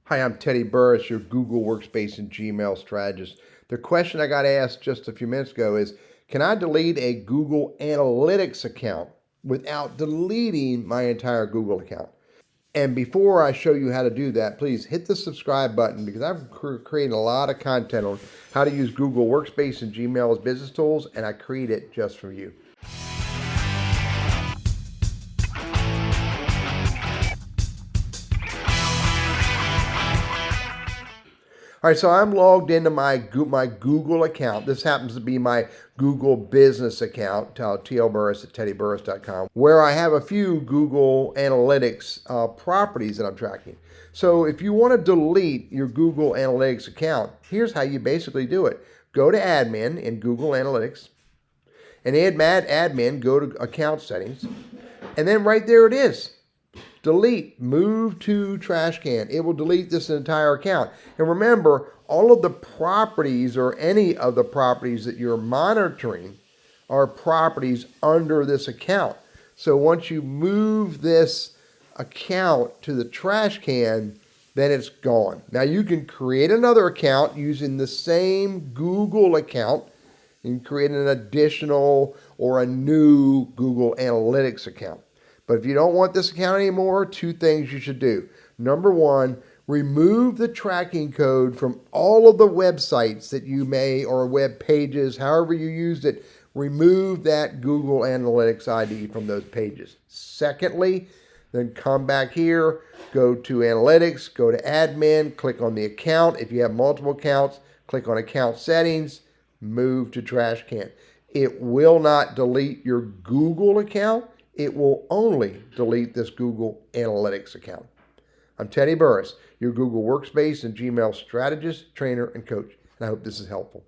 Hi, I'm Teddy Burris, your Google Workspace and Gmail strategist. The question I got asked just a few minutes ago is, can I delete a Google Analytics account without deleting my entire Google account? And before I show you how to do that, please hit the subscribe button because I've created a lot of content on how to use Google Workspace and Gmail as business tools, and I create it just for you. All right, so I'm logged into my Google account. This happens to be my Google business account, tlburris at teddyburris.com, where I have a few Google Analytics properties that I'm tracking. So if you want to delete your Google Analytics account, here's how you basically do it. Go to Admin in Google Analytics, and admin, go to Account Settings, and then right there it is. Delete, move to trash can. It will delete this entire account. And remember, all of the properties or any of the properties that you're monitoring are properties under this account. So once you move this account to the trash can, then it's gone. Now you can create another account using the same Google account and create an additional or a new Google Analytics account. But if you don't want this account anymore, two things you should do. Number one, remove the tracking code from all of the websites that you may, or web pages, however you used it. Remove that Google Analytics ID from those pages. Secondly, then come back here, go to Analytics, go to Admin, click on the account. If you have multiple accounts, click on Account Settings, move to Trash Can. It will not delete your Google account. It will only delete this Google Analytics account. I'm Teddy Burris, your Google Workspace and Gmail strategist, trainer, and coach, and I hope this is helpful.